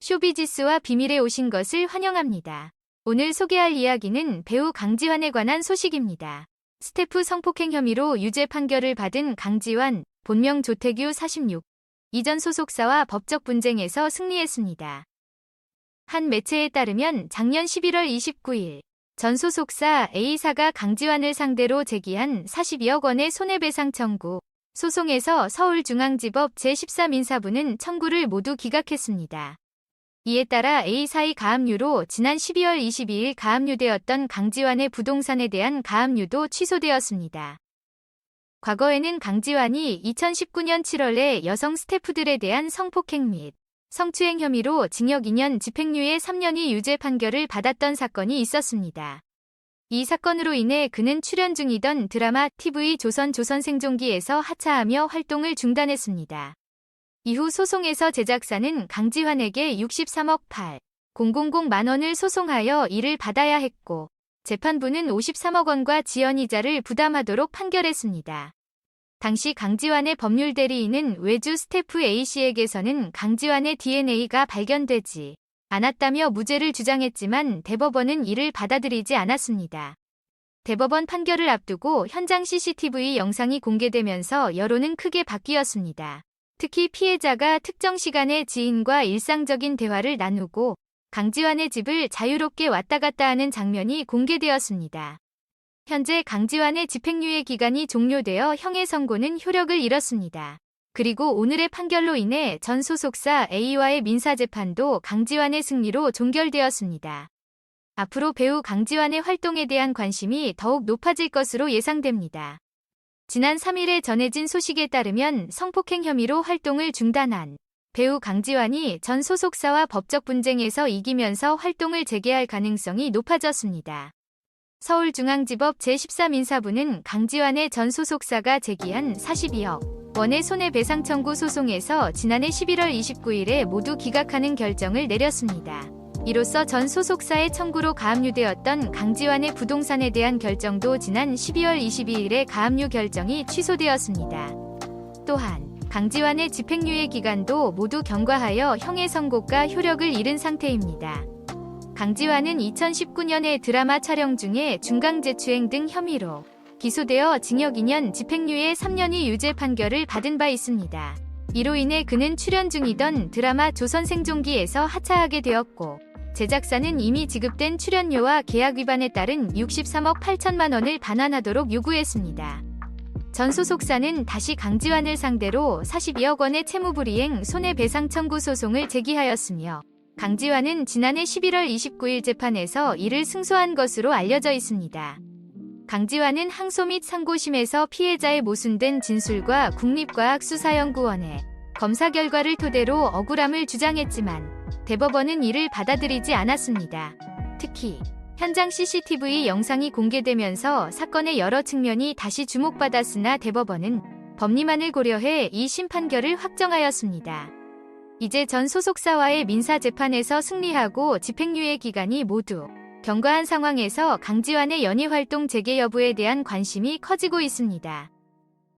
쇼비지스와 비밀에 오신 것을 환영합니다. 오늘 소개할 이야기는 배우 강지환에 관한 소식입니다. 스태프 성폭행 혐의로 유죄 판결을 받은 강지환, 본명 조태규 46. 이전 소속사와 법적 분쟁에서 승리했습니다. 한 매체에 따르면 작년 11월 29일 전 소속사 A사가 강지환을 상대로 제기한 42억 원의 손해배상 청구 소송에서 서울중앙지법 제13인사부는 청구를 모두 기각했습니다. 이에 따라 A사의 가압류로 지난 12월 22일 가압류되었던 강지환의 부동산에 대한 가압류도 취소되었습니다. 과거에는 강지환이 2019년 7월에 여성 스태프들에 대한 성폭행 및 성추행 혐의로 징역 2년 집행유예 3년의 유죄 판결을 받았던 사건이 있었습니다. 이 사건으로 인해 그는 출연 중이던 드라마 TV 조선생존기에서 하차하며 활동을 중단했습니다. 이후 소송에서 제작사는 강지환에게 63억 8,000만 원을 소송하여 이를 받아야 했고 재판부는 53억 원과 지연이자를 부담하도록 판결했습니다. 당시 강지환의 법률 대리인은 외주 스태프 A씨에게서는 강지환의 DNA가 발견되지 않았다며 무죄를 주장했지만 대법원은 이를 받아들이지 않았습니다. 대법원 판결을 앞두고 현장 CCTV 영상이 공개되면서 여론은 크게 바뀌었습니다. 특히 피해자가 특정 시간에 지인과 일상적인 대화를 나누고 강지환의 집을 자유롭게 왔다 갔다 하는 장면이 공개되었습니다. 현재 강지환의 집행유예 기간이 종료되어 형의 선고는 효력을 잃었습니다. 그리고 오늘의 판결로 인해 전 소속사 A와의 민사재판도 강지환의 승리로 종결되었습니다. 앞으로 배우 강지환의 활동에 대한 관심이 더욱 높아질 것으로 예상됩니다. 지난 3일에 전해진 소식에 따르면 성폭행 혐의로 활동을 중단한 배우 강지환이 전 소속사와 법적 분쟁에서 이기면서 활동을 재개할 가능성이 높아졌습니다. 서울중앙지법 제13인사부는 강지환의 전 소속사가 제기한 42억 원의 손해배상 청구 소송에서 지난해 11월 29일에 모두 기각하는 결정을 내렸습니다. 이로써 전 소속사의 청구로 가압류되었던 강지환의 부동산에 대한 결정도 지난 12월 22일에 가압류 결정이 취소되었습니다. 또한 강지환의 집행유예 기간도 모두 경과하여 형의 선고가 효력을 잃은 상태입니다. 강지환은 2019년에 드라마 촬영 중에 중강제추행 등 혐의로 기소되어 징역 2년 집행유예 3년의 유죄 판결을 받은 바 있습니다. 이로 인해 그는 출연 중이던 드라마 조선생존기에서 하차하게 되었고 제작사는 이미 지급된 출연료와 계약 위반에 따른 63억 8천만 원을 반환하도록 요구했습니다. 전 소속사는 다시 강지환을 상대로 42억 원의 채무불이행 손해배상 청구 소송을 제기하였으며 강지환은 지난해 11월 29일 재판에서 이를 승소한 것으로 알려져 있습니다. 강지환은 항소 및 상고심에서 피해자의 모순된 진술과 국립과학수사연구원의 검사 결과를 토대로 억울함을 주장했지만 대법원은 이를 받아들이지 않았습니다. 특히 현장 CCTV 영상이 공개되면서 사건의 여러 측면이 다시 주목받았으나 대법원은 법리만을 고려해 이 심판결을 확정하였습니다. 이제 전 소속사와의 민사재판에서 승리하고 집행유예 기간이 모두 경과한 상황에서 강지환의 연예활동 재개 여부에 대한 관심이 커지고 있습니다.